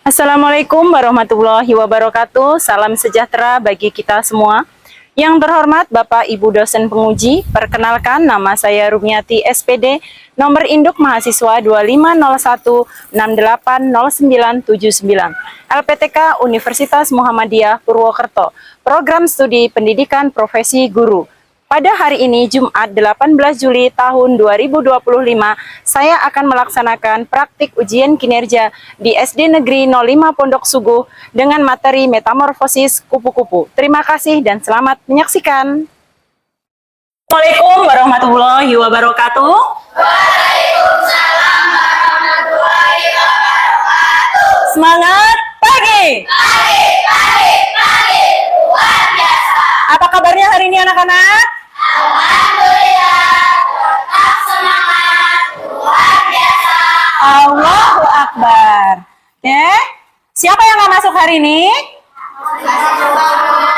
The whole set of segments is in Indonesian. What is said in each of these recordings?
Assalamualaikum warahmatullahi wabarakatuh. Salam sejahtera bagi kita semua. Yang terhormat Bapak Ibu dosen penguji, perkenalkan nama saya Rumiati SPD, nomor induk mahasiswa 2501680979, LPTK Universitas Muhammadiyah Purwokerto, Program Studi Pendidikan Profesi Guru. Pada hari ini, Jumat 18 Juli tahun 2025, saya akan melaksanakan praktik ujian kinerja di SD Negeri 05 Pondok Suguh dengan materi metamorfosis kupu-kupu. Terima kasih dan selamat menyaksikan. Assalamualaikum warahmatullahi wabarakatuh. Waalaikumsalam warahmatullahi wabarakatuh. Semangat pagi! Pagi, luar biasa. Apa kabarnya hari ini anak-anak? Alhamdulillah, tetap semangat, luar biasa. Allahu Akbar. Oke, siapa yang nggak masuk hari ini?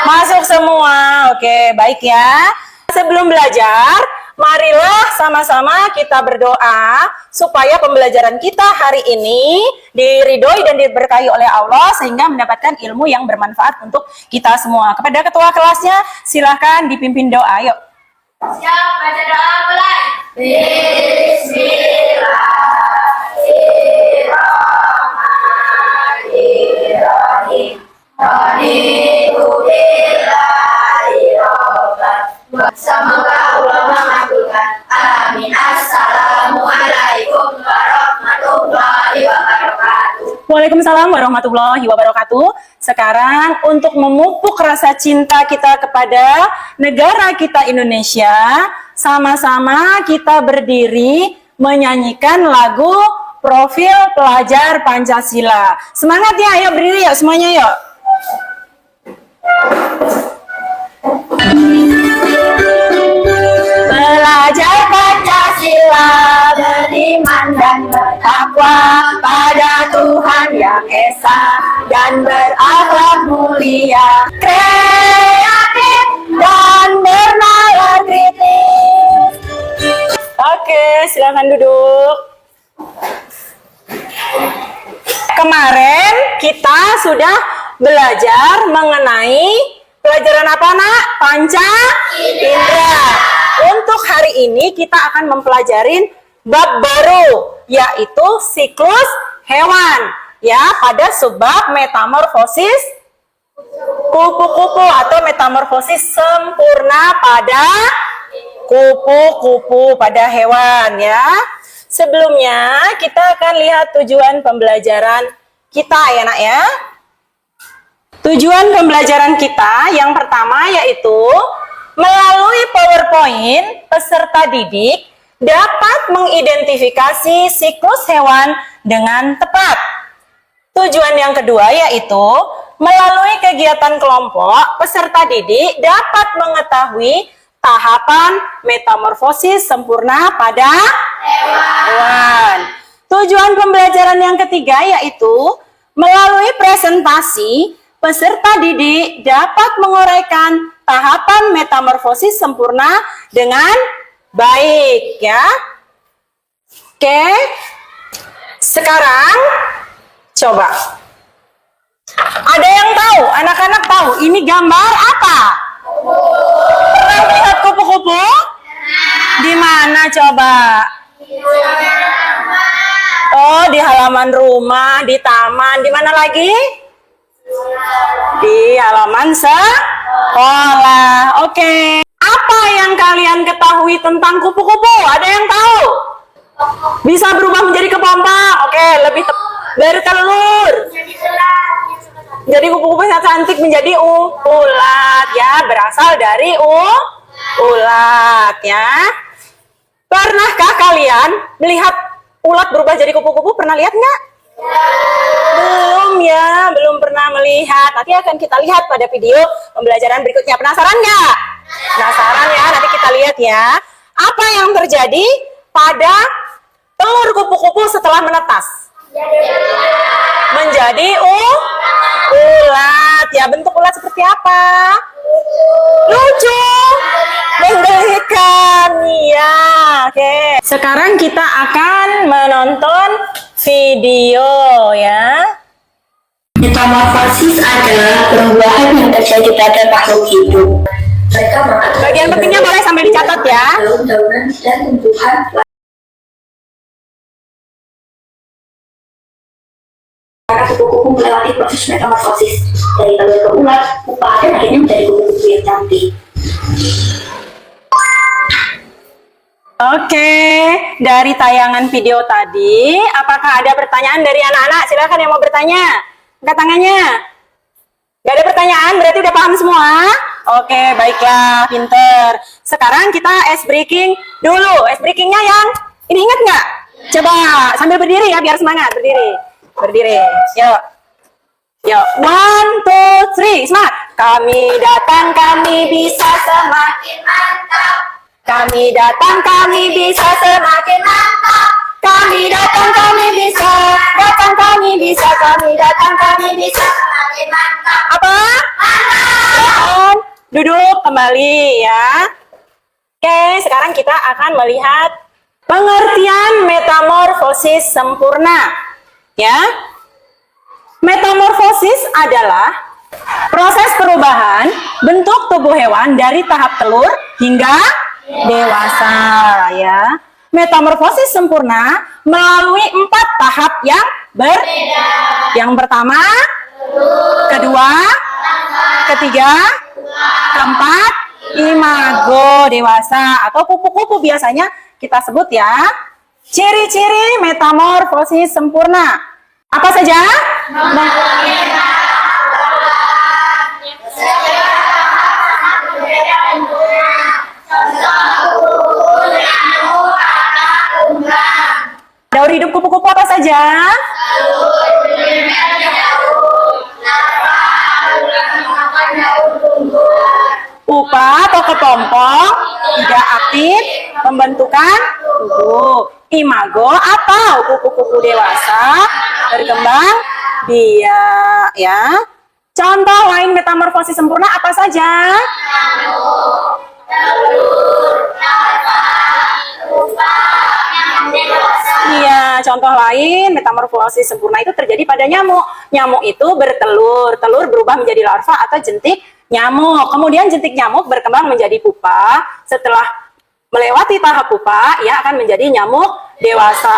Masuk semua. Oke, baik ya. Sebelum belajar, marilah sama-sama kita berdoa supaya pembelajaran kita hari ini diridhoi dan diberkahi oleh Allah sehingga mendapatkan ilmu yang bermanfaat untuk kita semua. Kepada ketua kelasnya, silahkan dipimpin doa. Yuk. Siap, baca doa mulai. Bismillahirrahmanirrahim. Semoga Allah mengabulkan. Amin. Assalamualaikum warahmatullahi wabarakatuh. Waalaikumsalam warahmatullahi wabarakatuh. Sekarang untuk memupuk rasa cinta kita kepada negara kita Indonesia, sama-sama kita berdiri menyanyikan lagu Profil Pelajar Pancasila. Semangat ya, ayo berdiri yuk semuanya yuk. Belajar Pancasila, beriman dan bertakwa pada Tuhan Yang Esa dan berakhlak mulia, kreatif dan bernalar kritis. Oke, silakan duduk. Kemarin kita sudah belajar mengenai pelajaran apa, Nak? Panca Indra. Untuk hari ini kita akan mempelajari bab baru, yaitu siklus hewan. Ya, pada subbab metamorfosis kupu-kupu atau metamorfosis sempurna pada kupu-kupu pada hewan ya. Sebelumnya kita akan lihat tujuan pembelajaran kita ya, Nak ya. Tujuan pembelajaran kita yang pertama yaitu melalui PowerPoint, peserta didik dapat mengidentifikasi siklus hewan dengan tepat. Tujuan yang kedua yaitu melalui kegiatan kelompok, peserta didik dapat mengetahui tahapan metamorfosis sempurna pada hewan. Tujuan pembelajaran yang ketiga yaitu melalui presentasi, peserta didik dapat menguraikan tahapan metamorfosis sempurna dengan baik ya. Oke. Sekarang coba. Ada yang tahu? Anak-anak tahu ini gambar apa? Pernah lihat kupu-kupu? Di mana coba? Oh, di halaman rumah, di taman, di mana lagi? Di halaman sekolah. Oke. Apa yang kalian ketahui tentang kupu-kupu? Ada yang tahu? Bisa berubah menjadi kepompong. Oke, lebih bertelur. Jadi kupu-kupu yang cantik menjadi ulat ya, berasal dari ulat ya. Pernahkah kalian melihat ulat berubah jadi kupu-kupu? Pernah lihat nggak? Belum ya, belum pernah melihat. Nanti akan kita lihat pada video pembelajaran berikutnya. Penasaran nggak? Penasaran ya, nanti kita lihat ya. Apa yang terjadi pada telur kupu-kupu setelah menetas? Menjadi ulat. Ya, bentuk ulat seperti apa? Lucu, menggelikan. Iya, oke. Sekarang kita akan menonton video ya. Metamorfosis adalah perubahan yang terjadi pada makhluk hidup. Mereka mengatakan Bagian pentingnya boleh sambil dicatat ya. daun-daunan dan tumbuhan para kupu-kupu melewati proses metamorfosis dari telur ke ulat, pupa, dan akhirnya menjadi kupu-kupu yang cantik. Oke, dari tayangan video tadi, apakah ada pertanyaan dari anak-anak? Silakan yang mau bertanya. Angkat tangannya. Gak ada pertanyaan, berarti udah paham semua? Oke, baiklah, pinter. Sekarang kita ice breaking dulu. Ice breakingnya yang ini ingat nggak? Coba sambil berdiri ya, biar semangat. Berdiri. Berdiri. Yuk. Yuk. 1, 2, 3. Semangat. Kami datang, kami bisa semakin mantap. Kami datang, kami bisa semakin mantap. Kami datang, kami bisa. Datang, kami bisa. Kami datang, kami bisa Semakin mantap. apa? Dan duduk kembali ya. Oke, sekarang kita akan melihat pengertian metamorfosis sempurna. Ya. Metamorfosis adalah proses perubahan bentuk tubuh hewan dari tahap telur hingga dewasa ya. Metamorfosis sempurna melalui 4 tahap yang berbeda. Yang pertama, kedua, ketiga, keempat, imago dewasa atau kupu-kupu biasanya kita sebut ya. Ciri-ciri metamorfosis sempurna apa saja? Daur hidup kupu-kupu apa saja? Pupa atau kepompong tidak aktif pembentukan tubuh. Imago atau kupu-kupu dewasa berkembang biak ya. Contoh lain metamorfosis sempurna apa saja? Iya, contoh lain metamorfosis sempurna itu terjadi pada nyamuk. Nyamuk itu bertelur, telur berubah menjadi larva atau jentik nyamuk. Kemudian jentik nyamuk berkembang menjadi pupa. Setelah melewati tahap pupa, ia akan menjadi nyamuk dewasa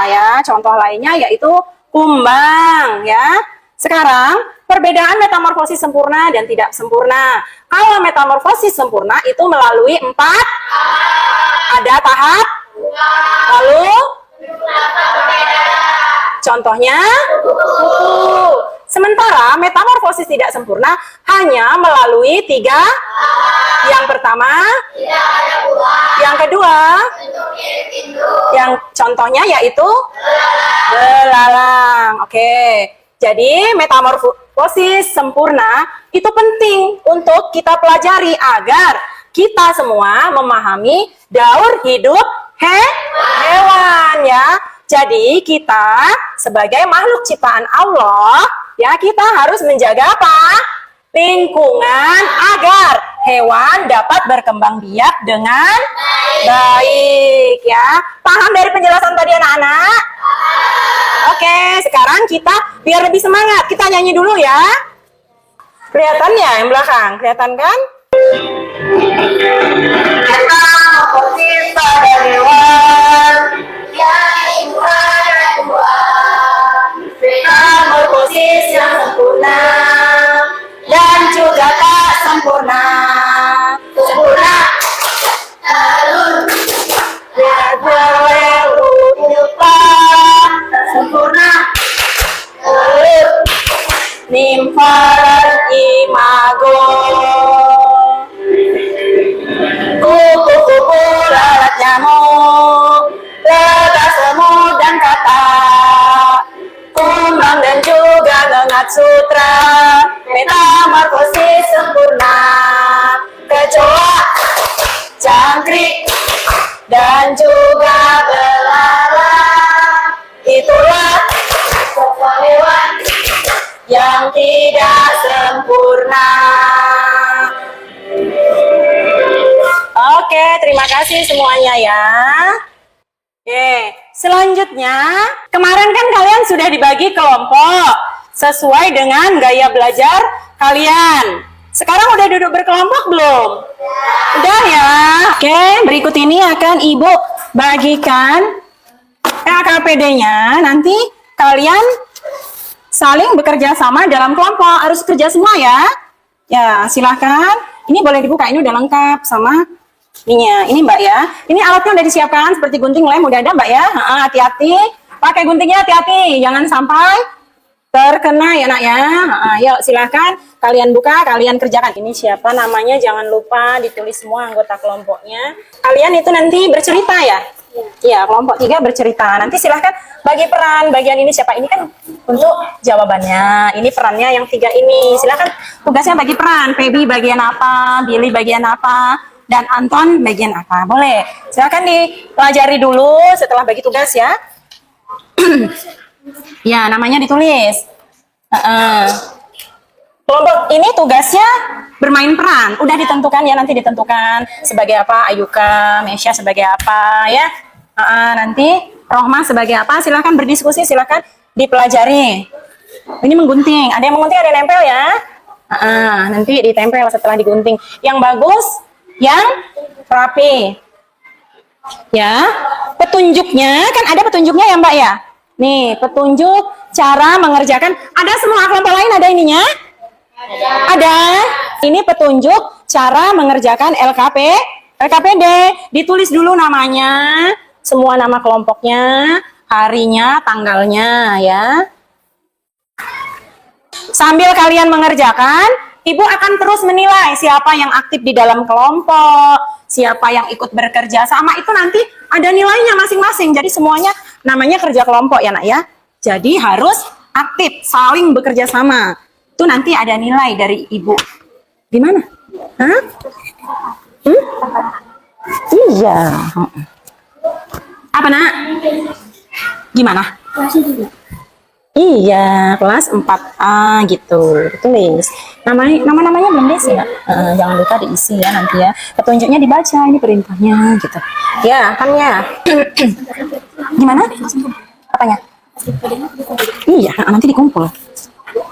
ya. Contoh lainnya yaitu kumbang ya. Sekarang perbedaan metamorfosis sempurna dan tidak sempurna. Kalau metamorfosis sempurna itu melalui 4 ada tahap. Lalu contohnya kupu. Sementara metamorfosis tidak sempurna hanya melalui 3. Yang pertama, yang kedua, yang contohnya yaitu belalang. Oke. Jadi metamorfosis sempurna itu penting untuk kita pelajari agar kita semua memahami daur hidup hewan ya. Jadi kita sebagai makhluk ciptaan Allah ya, kita harus menjaga apa? Lingkungan agar hewan dapat berkembang biak dengan baik ya. Paham dari penjelasan tadi anak-anak? Oke, sekarang kita biar lebih semangat, kita nyanyi dulu ya. Kelihatan ya yang belakang? Kelihatan kan? Metamorfosis pada hewan. Metamorfosis yang sempurna dan juga tak sempurna. Sempurna lupa. Sempurna nimfa dan imago. Kupu-kupu lalat nyamuk, legas semut dan katak, kumbang dan juga ngengat sutra. Metamorfosis sempurna. Kecoa, jangkrik, dan juga belalang. Itulah semua hewan yang tidak sempurna. Oke, terima kasih semuanya ya. Oke, selanjutnya kemarin kan kalian sudah dibagi kelompok. sesuai dengan gaya belajar kalian. Sekarang udah duduk berkelompok belum? Udah ya. Oke, berikut ini akan Ibu bagikan LKPD-nya. Nanti kalian saling bekerja sama dalam kelompok. Harus kerja semua ya. Ya, silahkan. Ini boleh dibuka. Ini udah lengkap sama ininya. Ini Mbak ya. Ini alatnya udah disiapkan seperti gunting, lem udah ada Mbak ya. Hati-hati. Pakai guntingnya hati-hati. Jangan sampai terkena ya nak ya. Yuk silahkan kalian buka, kalian kerjakan. Ini siapa namanya, jangan lupa ditulis semua anggota kelompoknya. Kalian itu nanti bercerita ya. Iya, kelompok 3 bercerita. Nanti silahkan bagi peran. Bagian ini siapa? Ini kan untuk jawabannya. Ini perannya yang 3 ini. Silahkan tugasnya bagi peran. Feby bagian apa, Billy bagian apa, dan Anton bagian apa. Boleh. Silahkan dipelajari dulu setelah bagi tugas ya. Ya, namanya ditulis. Kelompok ini tugasnya bermain peran. Udah ditentukan ya, nanti ditentukan sebagai apa, Ayuka, Mesya sebagai apa ya. Nanti Rohma sebagai apa, silahkan berdiskusi, silahkan dipelajari. Ini menggunting, ada yang menggunting, ada yang nempel ya. Nanti ditempel setelah digunting. Yang bagus, yang rapi. Ya, petunjuknya, kan ada petunjuknya ya Mbak ya. Nih, petunjuk cara mengerjakan. Ada semua kelompok lain ada ininya? Ada. Ini petunjuk cara mengerjakan LKPD. Ditulis dulu namanya, semua nama kelompoknya, harinya, tanggalnya ya. Sambil kalian mengerjakan, Ibu akan terus menilai siapa yang aktif di dalam kelompok, siapa yang ikut bekerja sama, itu nanti ada nilainya masing-masing. Jadi semuanya namanya kerja kelompok ya nak ya. Jadi harus aktif, saling bekerja sama. Itu nanti ada nilai dari Ibu. Gimana? Hah? Iya. Apa nak? Gimana? Iya, kelas 4A gitu. Tulis. Nama-namanya belum diisi ya? Jangan lupa diisi ya nanti ya. Petunjuknya dibaca, ini perintahnya gitu. Ya, kan ya. Gimana? Apanya? Iya, nanti dikumpul.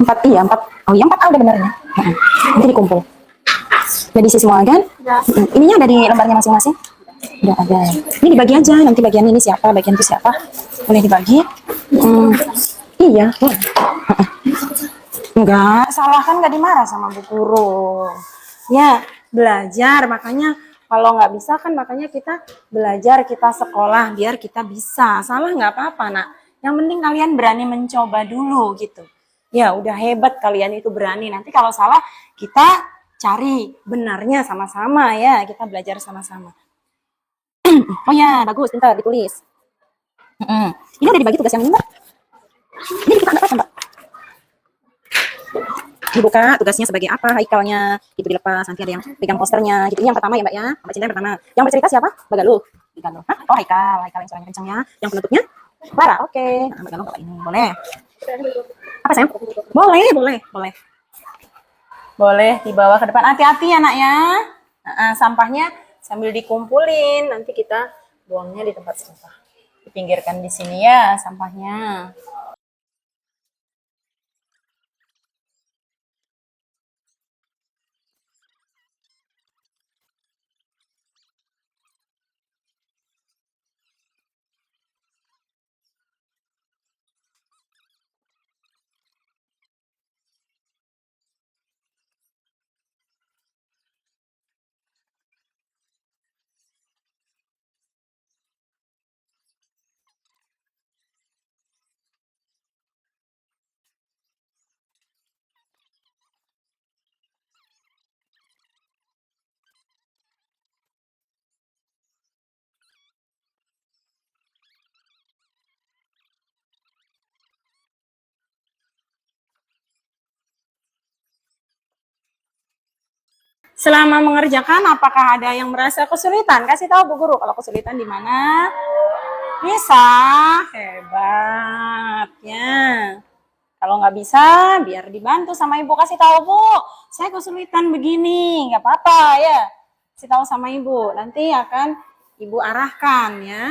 4, iya 4. Oh iya 4A udah benernya. Nanti dikumpul. Udah diisi semua kan? Ininya ada di lembarnya masing-masing? Udah ada. Ini dibagi aja, nanti bagian ini siapa, bagian itu siapa. Boleh dibagi. Iya. Enggak, salah kan nggak dimarah sama Bu Guru. Ya, belajar. Makanya kalau nggak bisa kan makanya kita belajar, kita sekolah biar kita bisa. Salah nggak apa-apa nak. Yang penting kalian berani mencoba dulu gitu. Ya udah hebat kalian itu berani. Nanti kalau salah kita cari benarnya sama-sama ya. Kita belajar sama-sama. Oh ya bagus, pintar ditulis. Ini udah dibagi tugas yang ini Mbak. Ini dibuka nggak apa Mbak? Dibuka tugasnya sebagai apa, Haikalnya itu dilepas, nanti ada yang pegang posternya gitu. Ini yang pertama ya Mbak ya, Mbak Cinta yang pertama. Yang bercerita siapa? Mbak Galuh. Hah? Oh Haikal yang suaranya kencangnya. Yang penutupnya Clara. Oke. Nah, Mbak Galuh bawa ini boleh. Apa sayang? Boleh dibawa ke depan. Hati-hati ya nak ya. Sampahnya sambil dikumpulin, nanti kita buangnya di tempat sampah. Dipinggirkan di sini ya sampahnya. Selama mengerjakan, apakah ada yang merasa kesulitan? Kasih tahu Bu Guru kalau kesulitan di mana. Bisa, hebat ya. Kalau nggak bisa, biar dibantu sama Ibu. Kasih tahu Bu, saya kesulitan begini, nggak apa-apa ya. Kasih tahu sama Ibu, nanti akan Ibu arahkan ya.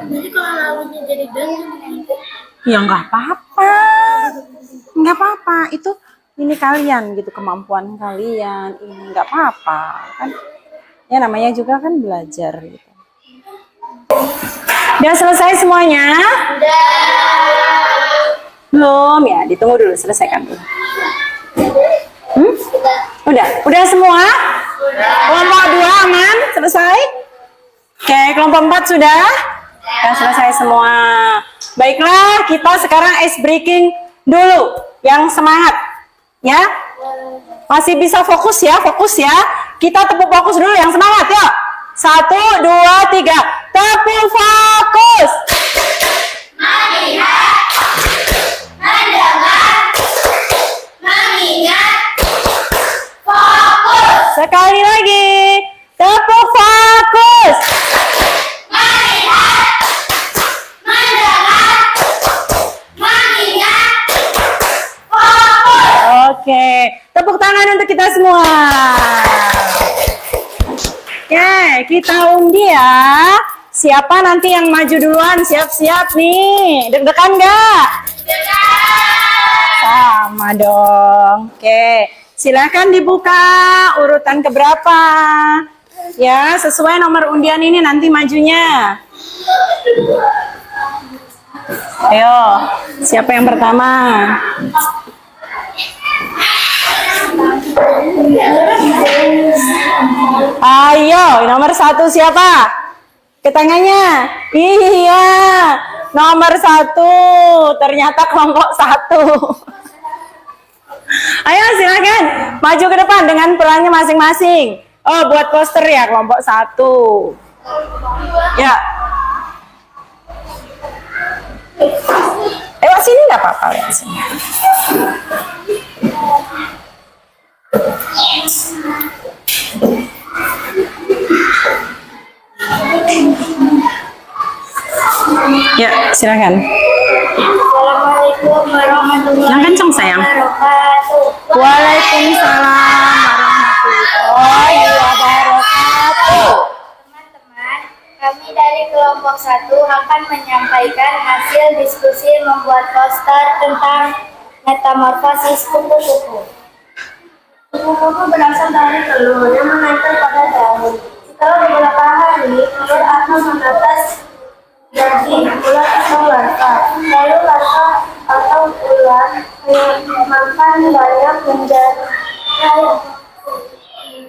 Jadi kalau lawannya jadi dan Ya nggak apa-apa. Nggak apa-apa. Itu ini kalian gitu, kemampuan kalian. Ini nggak apa-apa kan. Ya namanya juga kan belajar gitu. Udah selesai semuanya? Belum ya, ditunggu dulu, selesaikan dulu. Udah semua? Kelompok 2 aman? Selesai? Oke, kelompok 4 sudah? Sudah selesai semua. Baiklah, kita sekarang ice breaking dulu. Yang semangat, ya? Masih bisa fokus ya, Kita tepuk fokus dulu yang semangat, yuk. 1, 2, 3. Tepuk fokus. Melihat, mendengar, mengingat, fokus. Sekali lagi. Tepuk fokus. Melihat, mendengar, mengingat, fokus. Oke, tepuk tangan untuk kita semua. Oke, kita undi ya. Siapa nanti yang maju duluan? Siap-siap nih. Deg-degan nggak? Sama dong. Oke, silahkan dibuka urutan keberapa. Ya, sesuai nomor undian ini nanti majunya. Ayo, siapa yang pertama? Ayo, nomor 1 siapa? Ke tangannya. Iya, nomor 1. Ternyata kelompok 1. Ayo silakan maju ke depan dengan perannya masing-masing. Oh, buat poster ya kelompok 1. Ya. Lewat sini nggak apa-apa, lewat sini. Ya, silakan. Assalamualaikum warahmatullahi Yang kenceng, sayang. wabarakatuh. Waalaikumsalam warahmatullahi wabarakatuh. Teman-teman, kami dari kelompok 1 akan menyampaikan hasil diskusi membuat poster tentang metamorfosis kupu-kupu. Kupu-kupu berasal dari telur yang menempel pada daun. Setelah beberapa hari, telur akan menetas jadi ulat atau larva. Lalu larva atau ulat makan banyak menjadi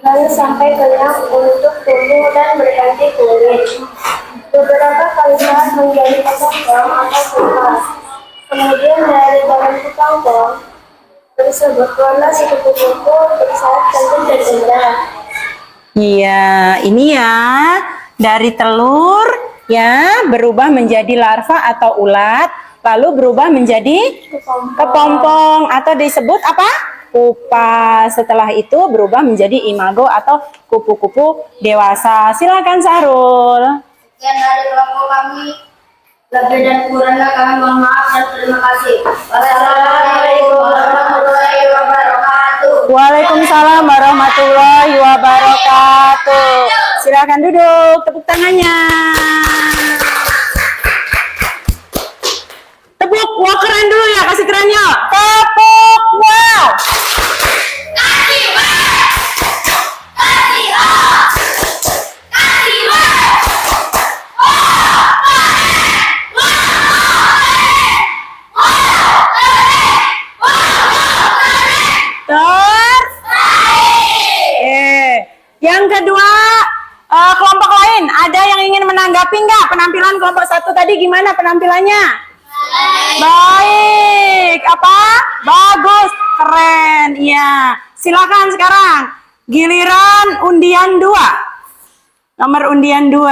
lalu sampai kenyang untuk tumbuh dan berganti kulit. Beberapa kali saat menjadi kepompong atau pupas. Kemudian dari dalam kepompong tersebut keluarlah si kupu-kupu bersayap cantik dan indah. Iya, ini ya dari telur ya berubah menjadi larva atau ulat, lalu berubah menjadi kepompong atau disebut apa? Pupa. Setelah itu berubah menjadi imago atau kupu-kupu dewasa. Silakan Sahrul. Sekian dari kelompok kami. Lebih dan kurangnya kami mohon maaf dan terima kasih. Wassalamualaikum warahmatullahi wabarakatuh. Waalaikumsalam warahmatullahi wabarakatuh. Silakan duduk, tepuk tangannya. Tepuk, wah keren dulu ya, kasih keren ya. Tepuk, wow. Yang kedua, kelompok lain, ada yang ingin menanggapi nggak penampilan kelompok 1 tadi gimana penampilannya? Baik, apa? Bagus, keren, iya. Silakan sekarang, giliran undian 2. Nomor undian 2.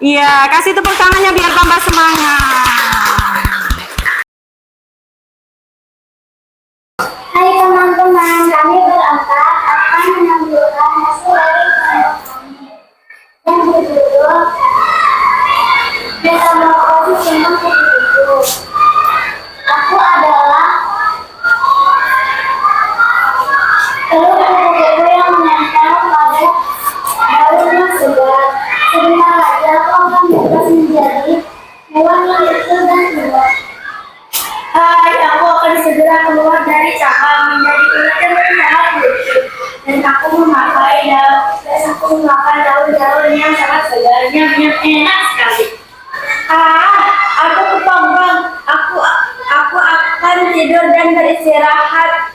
Iya, kasih tepuk tangannya biar tambah semangat. Hai teman-teman, kami berempat akan menampilkan hasil dari kelompok kami yang berjudul Metamorfosis Tentang Kupu-kupu. Aku adalah telur kupu-kupu yang menempel pada daun yang segar. Sebentar lagi aku akan berubah menjadi hewan yang itu Hai, aku akan segera keluar dari cangkang menjadi ulat yang sangat lucu. Dan aku memakan daun-daun yang sangat segar, yang enak sekali. Aku kepompong. Aku akan tidur dan beristirahat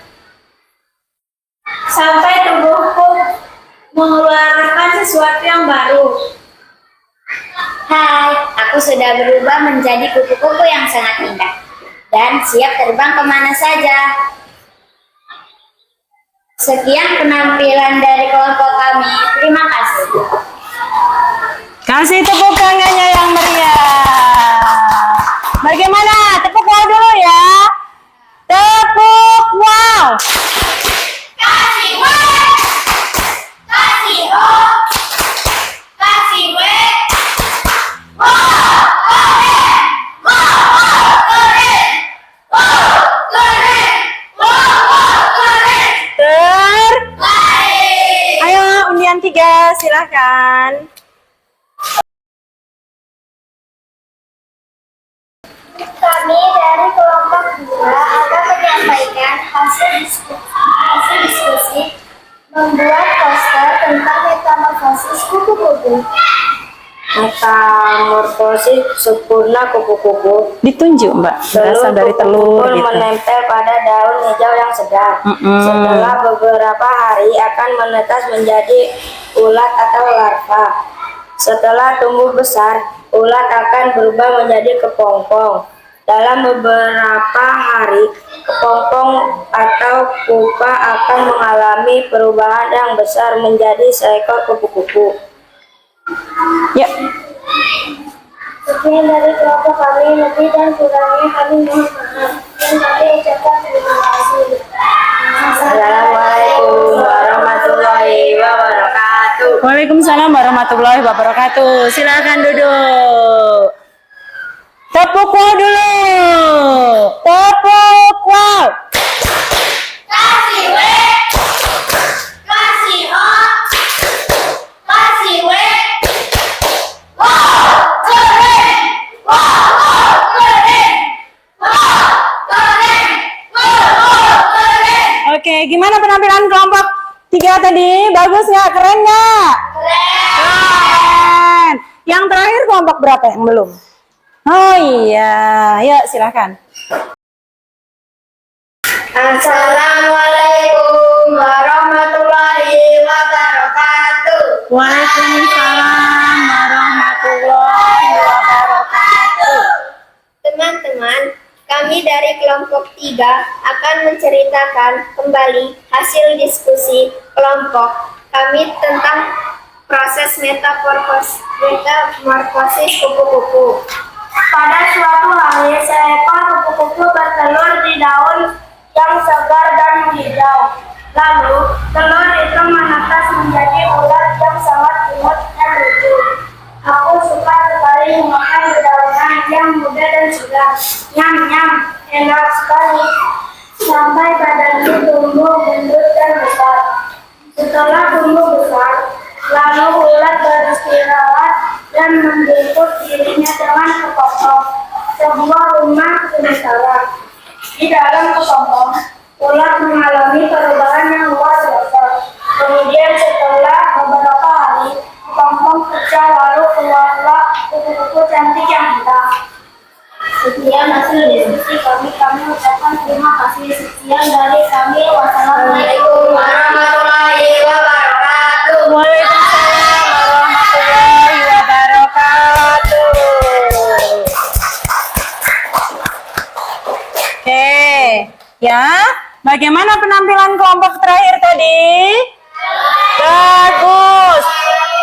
sampai tubuhku mengeluarkan sesuatu yang baru. Hai, aku sudah berubah menjadi kupu-kupu yang sangat indah dan siap terbang kemana saja. Sekian penampilan dari kelompok kami. Terima kasih. Kasih tepuk tangannya yang meriah. Bagaimana? Tepuk wow dulu ya. Tepuk wow. Kasih weh, kasih ho, kasih weh. Wow, keren, wow, keren, wow, keren, wow, keren. Baik. Ayo undian 3, silahkan. Kami dari kelompok 2 akan menyampaikan hasil diskusi membuat poster tentang metamorfosis kupu-kupu. Metamorfosis sempurna kupu-kupu. Ditunjuk Mbak, berasal dari telur gitu. Menempel pada daun hijau yang segar. Setelah beberapa hari akan menetas menjadi ulat atau larva. Setelah tumbuh besar, ulat akan berubah menjadi kepompong. Dalam beberapa hari, kepompong atau pupa akan mengalami perubahan yang besar menjadi seekor kupu-kupu. Ya, Sekian dari kelompok kami, lebih dan kurangnya kami mohon maaf. Dan kami ucapkan terima kasih. Assalamualaikum warahmatullahi wabarakatuh. Waalaikumsalam warahmatullahi wabarakatuh. Silakan duduk. Tepuk wow dulu. Tepuk wow. Kasih weh, kasih ho, kasih weh. Wow, keren, wow, keren, wow, keren, wow, keren. Oke, gimana penampilan kelompok 3 tadi? Bagus nggak? Keren nggak? Keren. Yang terakhir kelompok berapa yang belum? Oh iya, yuk silakan. Assalamualaikum warahmatullahi wabarakatuh. Waalaikumsalam warahmatullahi wabarakatuh. Teman-teman, kami dari kelompok 3 akan menceritakan kembali hasil diskusi kelompok kami tentang proses metamorfosis kupu-kupu. Pada suatu hari, seekor kupu-kupu bertelur di daun yang segar dan hijau. Lalu, telur itu menetas menjadi ulat yang sangat imut dan lucu. Aku suka sekali makan dedaunan yang muda dan segar. Nyam-nyam, enak sekali. Sampai badanku tumbuh gendut dan besar. Setelah tumbuh besar, lalu ulat beristirahat dan menjemput dirinya dengan kepompong, sebuah rumah sementara. Di dalam kepompong, ulat mengalami perubahan yang luar biasa. Kemudian setelah beberapa hari, kepompong pecah lalu keluarlah kupu-kupu cantik yang indah. Sekian hasil diskusi kami ucapkan terima kasih. Sekian dari kami. Wassalamualaikum warahmatullahi wabarakatuh. Waalaikumsalam warahmatullahi wabarakatuh. Oke, ya. Bagaimana penampilan kelompok terakhir tadi? Bagus.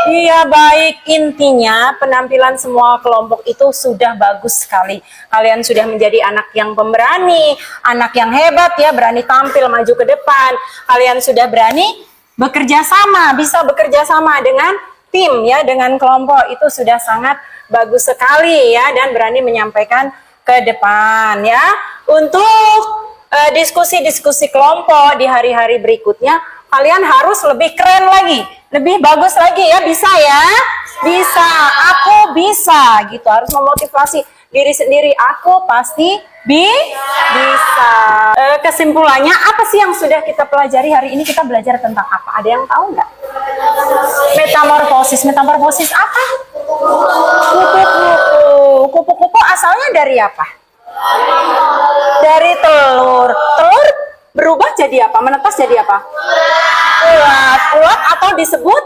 Iya baik, intinya penampilan semua kelompok itu sudah bagus sekali. Kalian sudah menjadi anak yang pemberani, anak yang hebat ya, berani tampil maju ke depan. Kalian sudah berani bekerja sama, bisa bekerja sama dengan tim ya, dengan kelompok, itu sudah sangat bagus sekali ya, dan berani menyampaikan ke depan ya. Untuk diskusi-diskusi kelompok di hari-hari berikutnya, kalian harus lebih keren lagi, lebih bagus lagi ya, bisa ya? Bisa, aku bisa gitu, harus memotivasi diri sendiri, aku pasti bisa. Kesimpulannya apa sih yang sudah kita pelajari hari ini? Kita belajar tentang apa? Ada yang tahu nggak? Metamorfosis. Metamorfosis apa? Kupu-kupu. Kupu-kupu asalnya dari apa? Dari telur. Telur berubah jadi apa? Menetas jadi apa? Ulat. Ulat atau disebut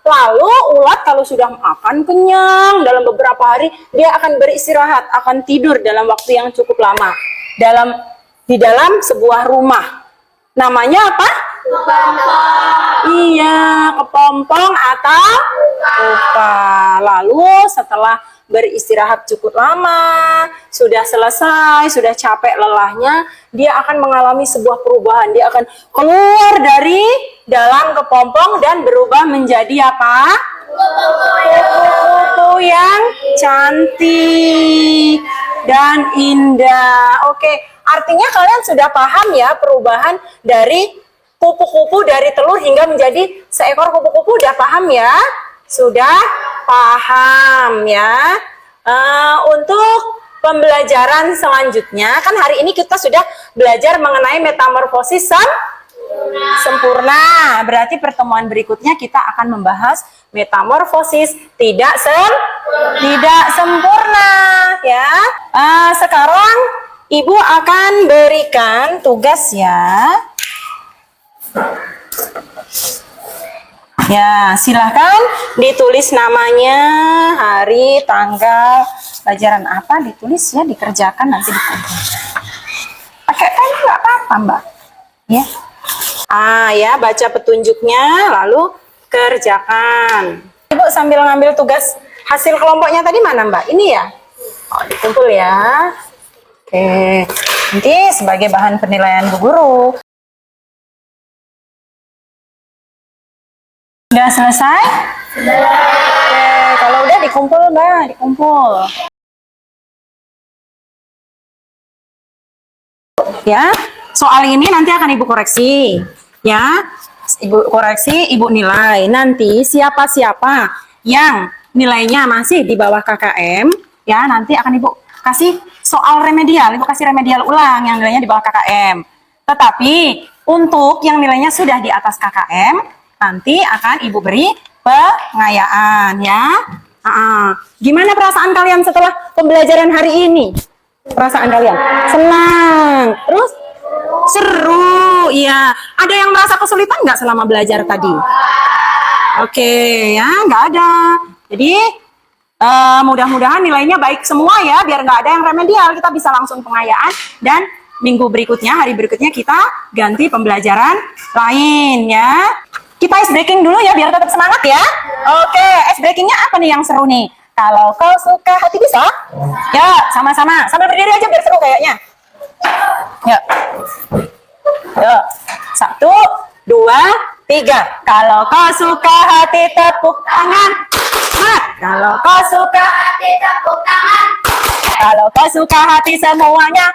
lalu ulat kalau sudah makan kenyang dalam beberapa hari, dia akan beristirahat, akan tidur dalam waktu yang cukup lama di dalam sebuah rumah. Namanya apa? Iya, kepompong atau pupa. Lalu setelah beristirahat cukup lama, sudah selesai, sudah capek lelahnya, dia akan mengalami sebuah perubahan. Dia akan keluar dari dalam kepompong dan berubah menjadi apa? Kupu-kupu yang cantik dan indah. Oke, artinya kalian sudah paham ya perubahan dari kupu-kupu dari telur hingga menjadi seekor kupu-kupu. Udah paham ya? Sudah paham ya. Untuk pembelajaran selanjutnya, kan hari ini kita sudah belajar mengenai metamorfosis sempurna. Berarti pertemuan berikutnya kita akan membahas metamorfosis tidak sempurna ya. Sekarang Ibu akan berikan tugas ya. Ya, silahkan ditulis namanya, hari, tanggal, pelajaran apa, ditulis ya, dikerjakan nanti dikumpul. Pakai pen nggak apa-apa, Mbak. Ya. Ya, baca petunjuknya, lalu kerjakan. Ibu sambil ngambil tugas hasil kelompoknya tadi mana, Mbak? Ini ya? Oh, dikumpul ya. Oke, nanti sebagai bahan penilaian Bu Guru. Sudah selesai? Oke, kalau udah dikumpul, Mbak, dikumpul. Ya, soal ini nanti akan Ibu koreksi. Ya, Ibu koreksi, Ibu nilai. Nanti siapa-siapa yang nilainya masih di bawah KKM, ya nanti akan Ibu kasih soal remedial. Ibu kasih remedial ulang yang nilainya di bawah KKM. Tetapi untuk yang nilainya sudah di atas KKM, nanti akan Ibu beri pengayaan ya. Gimana perasaan kalian setelah pembelajaran hari ini? Perasaan kalian? Senang. Terus? Seru. Iya. Ada yang merasa kesulitan nggak selama belajar tadi? Oke, ya nggak ada. Jadi mudah-mudahan nilainya baik semua ya, biar nggak ada yang remedial. Kita bisa langsung pengayaan dan minggu berikutnya, hari berikutnya kita ganti pembelajaran lain ya. Kita ice breaking dulu ya biar tetap semangat ya. Oke, ice breakingnya apa nih yang seru nih? Kalau kau suka hati bisa? Ya, sama-sama. Sambil berdiri aja biar seru kayaknya. Ya. Ya. 1, 2, 3. Kalau kau suka hati tepuk tangan. Kalau kau suka hati tepuk tangan. Kalau kau suka hati semuanya.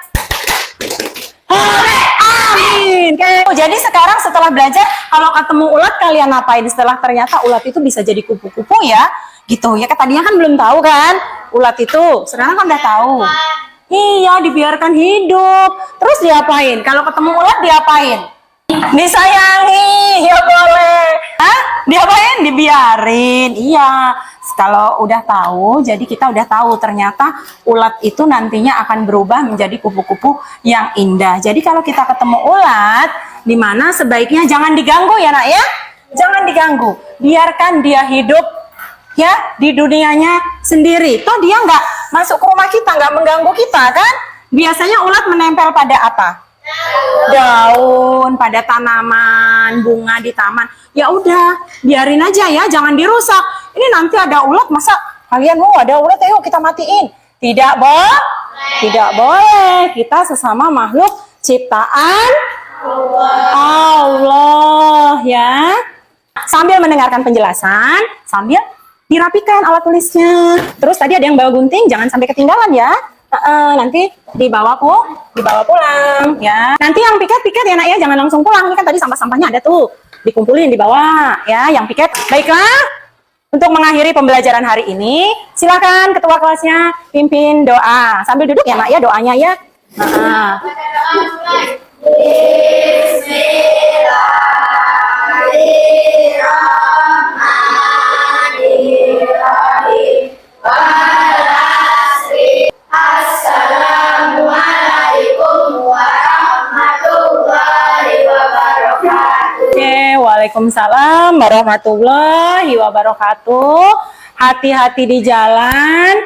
Hore, amin. Jadi sekarang setelah belajar, kalau ketemu ulat kalian ngapain? Setelah ternyata ulat itu bisa jadi kupu-kupu ya, gitu ya. Tadinya kan belum tahu kan ulat itu, sekarang kan udah tahu. Iya, dibiarkan hidup. Terus diapain? Kalau ketemu ulat diapain? Disayangi, ya boleh. Diapain? Dibiarin. Iya. Kalau udah tahu, jadi kita udah tahu ternyata ulat itu nantinya akan berubah menjadi kupu-kupu yang indah. Jadi kalau kita ketemu ulat, di mana sebaiknya jangan diganggu ya nak ya. Jangan diganggu. Biarkan dia hidup ya di dunianya sendiri. Toh dia nggak masuk ke rumah kita, nggak mengganggu kita kan. Biasanya ulat menempel pada apa? Daun, pada tanaman, bunga di taman. Ya udah, biarin aja ya, jangan dirusak. Ini nanti ada ulat, masa kalian mau ada ulat, yuk kita matiin. Tidak boleh. Kita sesama makhluk ciptaan Allah ya. Sambil mendengarkan penjelasan, sambil dirapikan alat tulisnya. Terus tadi ada yang bawa gunting, jangan sampai ketinggalan ya. Nanti dibawa pulang ya. Nanti yang piket ya nak ya, jangan langsung pulang. Ini kan tadi sampah-sampahnya ada tuh, dikumpulin di bawah ya, yang piket. Baiklah, Untuk mengakhiri pembelajaran hari ini, silakan ketua kelasnya pimpin doa. Sambil duduk ya nak ya doanya ya. Nah. Oke, waalaikumsalam warahmatullahi wabarakatuh. Hati-hati di jalan.